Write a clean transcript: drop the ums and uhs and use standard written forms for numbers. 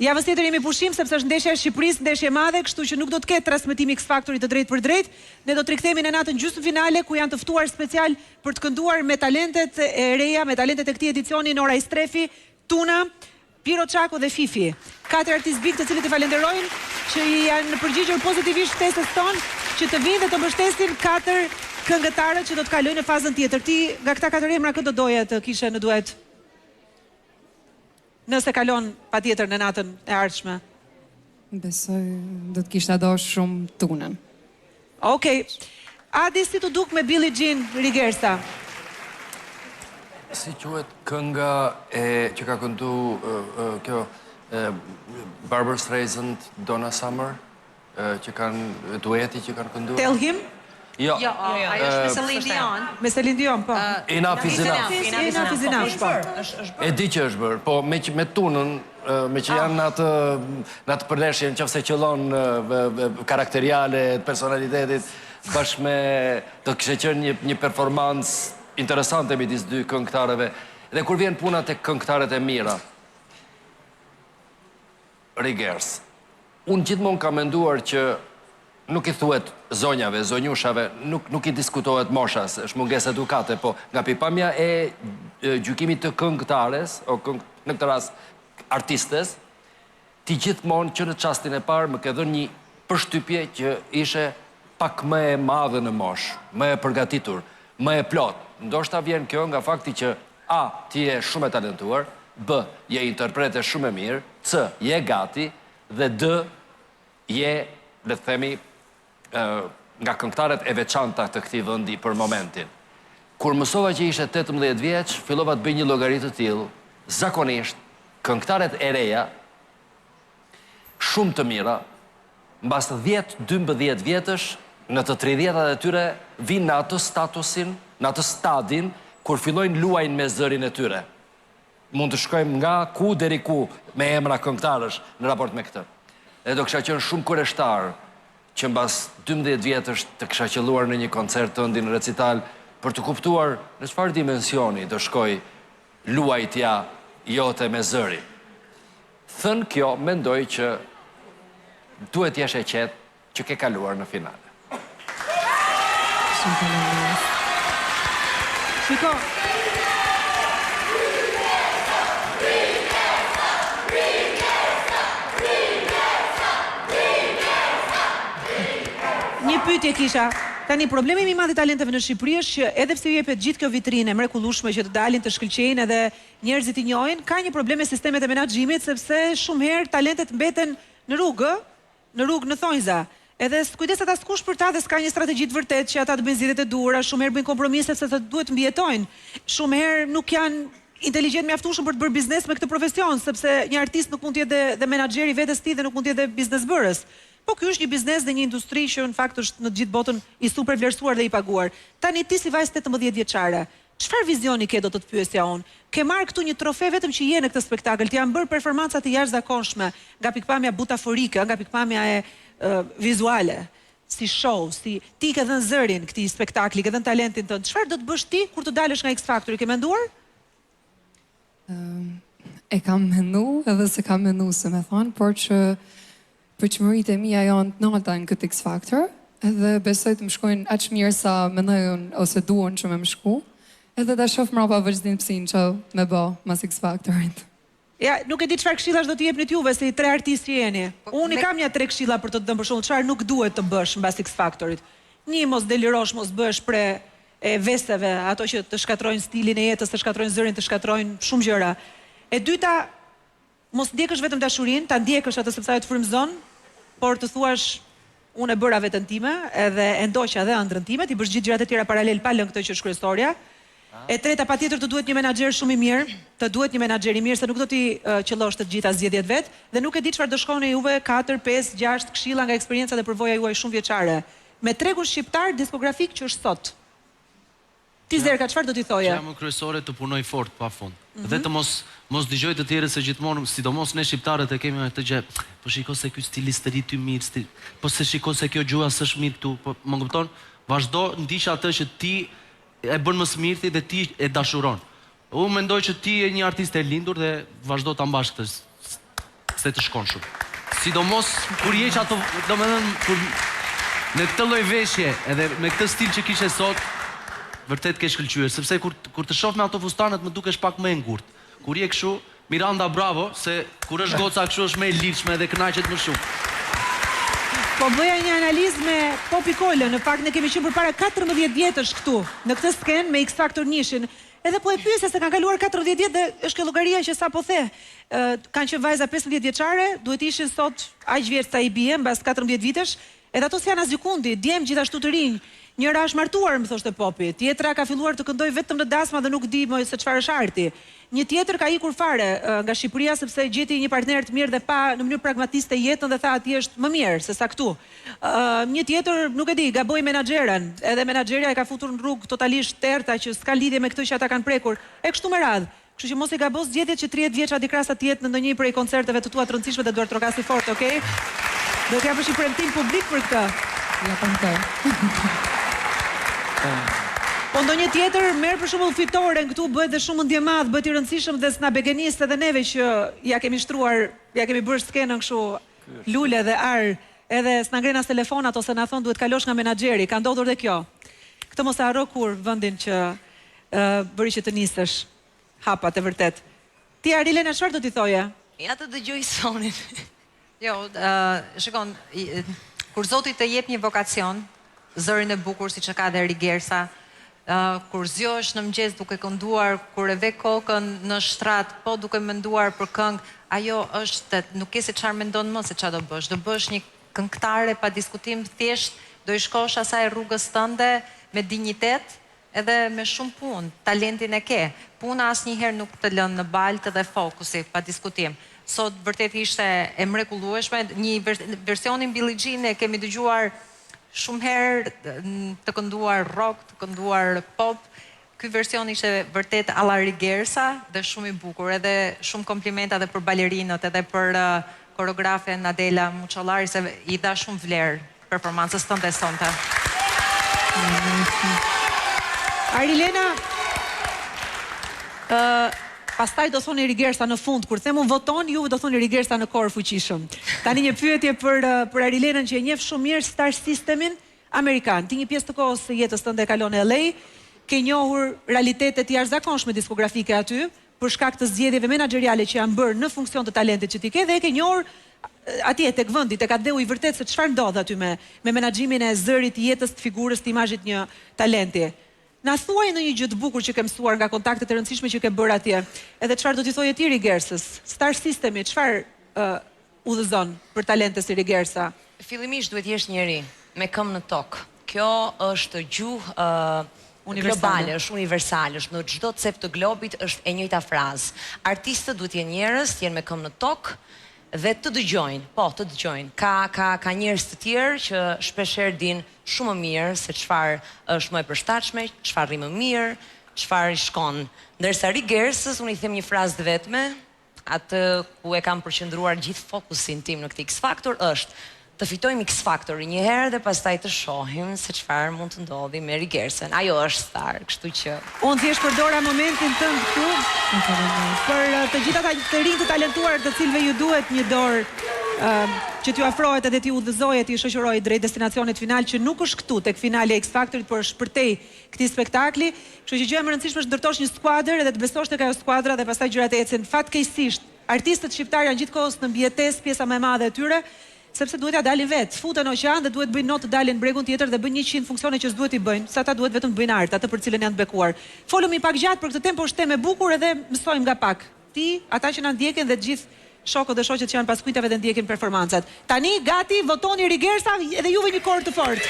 Javës tjetër jemi pushim sepse është ndeshja e Shqipërisë, ndeshje e madhe, kështu që nuk do të ketë transmetimi X Factorit të drejtë për drejtë. Ne do të rikthehemi në natën gjysmëfinale ku janë të ftuar special për të kënduar me talentet e reja, me talentet e këtij edicioni, Nora Istrefi, Tuna, Piro Çako dhe Fifi. 4 artistë big të cilët i falenderojnë që i janë përgjigjur pozitivisht ftesës tonë që të vinë dhe të mbështesin 4 këngëtarët që do të kalojnë në fazën tjetër. Ti nga këta 4 emra këtë do doja të kishe në duet? Nëse kalon patjetër në natën e ardhshme. Besoj do të kisha dashur shumë Tunën. Okej. Adi, si të duk me Billie Jean Rigersa? Si quhet kënga që ka këndu kjo Barbra Streisand, Donna Summer, që kanë dueti që kanë këndu? Tell Him? Jo, ajo është me Celine Dion. Me Celine Dion, po. Enough is enough. Enough is enough, po. E di që është bërë, po me Tunën, me që janë në atë përleshje në qëfëse qëllon karakteriale, personalitetit, bashkë me të kështë qenë një performancë interesante midis dy këngëtarëve. Dhe kur vjen puna të këngëtarët e mira, Rigers, unë gjithmonë kam menduar që nuk i thuhet zonjave, zonjushave, nuk i diskutohet moshas, është mungesë edukate, po nga pikpamja e gjykimit të këngëtares, në këtë rast artistes, ti gjithmonë që në çastin e parë më ke dhënë një përshtypje që ishe pak më e madhe në moshë, më e përgatitur, më e plot. Ndoshta vjen kjo nga fakti që A, ti je shumë e talentuar, B, je interprete shumë e mirë, C, je gati, dhe D, je, le të themi, nga këngëtarët e veçanta të këtij vendi për momentin. Kur mësova që ishe 18 vjeç, fillova të bëj një llogaritë të tillë, zakonisht këngëtarët e reja shumë të mira, mbas 10-12 vjetësh, në të 30-at e tyre vinë në atë statusin, në atë stadin kur fillojnë luajnë me zërin e tyre. Mund të shkojmë nga ku deri ku me emra këngëtarësh në raport me këtë. Dhe do kisha qenë shumë kureshtar që mbas 12 vjetësh të kisha qelluar në një koncert tënd në recital për të kuptuar në çfarë dimensioni do shkoj luajtja jote me zëri. Thënë kjo, mendoj që duhet jesh e qetë që ke kaluar në finale. Shumë faleminderit. Shiko. Një pyetje kisha. Tani problemi më i madh i talenteve në Shqipëri është që edhe pse ju jepet gjithë kjo vitrinë mrekullueshme që të dalin të shkëlqejnë edhe njerëzit i njohin, ka një problem me sistemet e menaxhimit sepse shumë herë talentet mbeten në rrugë në thonjza. Edhe kujdes ata s'kush për ta dhe s'ka një strategji të vërtetë që ata të bëjnë zgjedhjet e duhura, shumë herë bëjnë kompromise sepse duhet të mbijetojnë. Shumë herë nuk janë inteligjent mjaftueshëm për të bërë biznes me këtë profesion, sepse një artist nuk mund të jetë dhe menaxheri vetes tij dhe nuk mund të jetë biznesbërës. Po ky është një biznes dhe një industri që në fakt është në të gjithë botën i super vlerësuar dhe i paguar. Tani ti si vajzë 18 vjeçare, çfarë vizioni ke do të të pyesja unë? Ke marrë këtu një trofe vetëm që je në këtë spektakël, ti janë bërë performanca të jashtëzakonshme, nga pikpamja butaforike, nga pikpamja e vizuale, si show, si ti ke dhënë zërin këtij spektakli, ke dhënë talentin tënd. Çfarë do të bësh ti kur të dalësh nga X Factor? Ke menduar? E kam menduar edhe se kam menduar se më thon, por që përqëmërit e mia janë të nalta në këtë X Factor, edhe besoj të më shkojnë aq mirë sa mendojnë ose duan që më shku, edhe ta shoh mbrapa vazhdim psin që me bë mas X Factorit. Ja, nuk e di çfarë këshillash do t'i jepni juve se i 3 artistë që jeni. Unë kam një 3 këshilla për të dhënë për shembull çfarë nuk duhet të bësh mbas X Factorit. Një, mos delirosh, mos bësh pre e vesteve, ato që të shkatrojnë stilin e jetës, të shkatrojnë zërin, të shkatrojnë shumë gjëra. E dyta, mos ndjekësh vetëm dashurinë, ta ndjekësh atë sepse ajo të frymëzon, por të thuash unë e bëra veten time, edhe e ndoqa edhe ëndrrën time, ti bësh gjithë gjërat e tjera paralel pa lënë këtë që është kryesorja. E treta, patjetër të duhet një menaxher shumë i mirë, të duhet një menaxher i mirë se nuk do t'i qellosh të gjitha zgjedhjet vet, dhe nuk e di çfarë do shkoni juve 4, 5, 6 këshilla nga eksperjenca dhe përvoja juaj shumë vjeçare. Me tregun shqiptar diskografik që është sot. Ti Zerka, çfarë do t'i thoje? Jam kryesore të punoj fort pafund. Dhe të mos dëgjoj të tjerë se gjithmonë, sidomos ne shqiptarët e kemi atë gjë, po shiko se ky stilist i ty mirë, po se shiko se kjo gjuha s'është mirë këtu, po më kupton? Vazhdo ndiq atë që ti e bën më së miri dhe ti e dashuron. Unë mendoj që ti je një artist e lindur dhe vazhdo ta mbash këtë se të shkon shumë. Sidomos kur je që ato, domethënë kur në këtë lloj veshje edhe me këtë stil që kishe sot, vërtet ke shkëlqyer, sepse kur të shoh me ato fustanet më dukesh pak më e ngurtë. Kur je kështu, Miranda bravo, se kur është goca kështu është më e lirshme dhe kënaqet më shumë. Po bëja një analizë me Popi Kolën, në fakt ne kemi qenë përpara 14 vjetësh këtu, në këtë skenë me X Factor nishin. Edhe po e pyesja se kanë kaluar 14 vjet dhe është kjo llogaria që sapo the. Kanë qenë vajza 15 vjeçare, duhet ishin sot aq vjeç sa i bie mbas 14 vitesh, edhe ato janë as gjikundi, djem gjithashtu të rinj. Njëra është martuar, më thoshte Popi, tjetra ka filluar të këndoj vetëm në dasma dhe nuk di më se çfarë është arti. Një tjetër ka ikur fare nga Shqipëria sepse gjeti një partner të mirë dhe pa në mënyrë pragmatiste jetën dhe tha atje është më mirë se sa këtu. Një tjetër, nuk e di, gaboi menaxherën, edhe menaxherja e ka futur në rrugë totalisht terta që s'ka lidhje me këtë që ata kanë prekur. E kështu me radhë. Kështu që mos i gabos zgjedhjet që 30 vjeç Adi Krasa të jetë në ndonjë prej koncerteve të tua të rëndësishme dhe duart trokasi fort, okay? Do të japësh një premtim publik për këtë. Ja premtoj. Po ndonjë tjetër merr për shembull fitoren këtu, bëhet dhe shumë ndje madh, bëhet i rëndësishëm dhe s'na begenis edhe neve që ja kemi shtruar, ja kemi bërë skenën kështu lule dhe ar, edhe s'na ngren as telefonat ose na thon duhet kalosh nga menaxheri. Ka ndodhur dhe kjo. Këtë mos e harro kur vendin që bëri që të nisesh. Hapat e vërtet. Ti Arilena çfarë do t'i thoje? Ja të dëgjoj sonin. Jo, shikon, kur Zoti të jep një vokacion, zërin e bukur siç e ka dhe Rigersa, kur zgjohesh në mëngjes duke kënduar, kur e ve kokën në shtrat, po duke menduar për këngë, ajo është, nuk ke se çfarë mendon më se çfarë do bësh. Do bësh një këngëtare pa diskutim, thjesht do i shkosh asaj rrugës tënde me dinjitet edhe me shumë punë. Talentin e ke. Puna asnjëherë nuk të lën në baltë dhe fokusi, pa diskutim. Sot vërtet ishte e mrekullueshme, një versionin Billie Jean e kemi dëgjuar shumë herë, të kënduar rock, të kënduar pop. Ky version ishte vërtet alla Rigersa dhe shumë i bukur, edhe shumë komplimenta edhe për balerinët, edhe për koreografen Adela Muçallari, se i dha shumë vlerë performancës tënde sonte. Arilena, pastaj do thoni Rigersa në fund, kur them unë voton, ju do thoni Rigersa në korë fuqishëm. Tani një pyetje për Arilenën që e njeh shumë mirë Star Systemin amerikan. Ti një pjesë të kohës së jetës tënde kalon në LA, ke njohur realitetet jashtëzakonshme diskografike aty, për shkak të zgjedhjeve menaxheriale që janë bërë në funksion të talentit që ti ke, dhe e ke njohur atje tek vendi, tek adeu i vërtet se çfarë ndodh aty me menaxhimin e zërit, jetës, të figurës, të imazhit një talenti. Na thuaj në një gjë të bukur që ke mësuar nga kontaktet e rëndësishme që ke bërë atje. Edhe çfarë do t'i thojë ti Rigersës? Star Systemi, çfarë udhëzon për talente si Rigersa? Fillimisht duhet jesh njeri me këmbë në tokë. Kjo është gjuhë globale, është universale, është në çdo cep të globit është e njëjta frazë. Artistët duhet jenë njerëz, jenë me këmbë në tokë dhe të dëgjojnë, po, të dëgjojnë. Ka njerëz të tjerë që shpeshherë dinë shumë më mirë se çfarë është më e përshtatshme, çfarë rri më mirë, çfarë i shkon. Ndërsa Rigersës, unë i them një frazë të vetme, atë ku e kam përqendruar gjithë fokusin tim në këtë X Factor është të fitojmë X Factorin një herë dhe pastaj të shohim se çfarë mund të ndodhi me Rigersën. Ajo është star, kështu që unë thjesht përdora momentin tënd këtu për të gjitha të rinj të talentuar të cilëve ju duhet një dorë që t'ju afrohet edhe t'ju udhëzohet, t'ju shoqëroj drejt destinacionit final që nuk është këtu tek finali e X Factorit, por është shpërtej këtij spektakli. Kështu që gjëja më e rëndësishme është të ndërtosh një skuadër edhe të besosh tek ajo skuadra dhe pastaj gjërat ecën. Fatkeqësisht, artistët shqiptar janë gjithkohës në mbijetesë, pjesa më e madhe e tyre, sepse duhet ja dalin vetë, futen në oqean dhe duhet bëjnë notë të dalin bregun tjetër dhe bëjnë 100 funksione që s'duhet i bëjnë, sa ata duhet vetëm të bëjnë art, atë për cilën janë të bekuar. Folëm pak gjatë për këtë temë, por është temë e bukur edhe mësojmë nga pak. Ti, ata që na ndjekin dhe të gjithë shokët dhe shoqet që janë pas kujtave dhe ndjekin performancat. Tani gati, votoni Rigersa edhe juve një korë të fortë.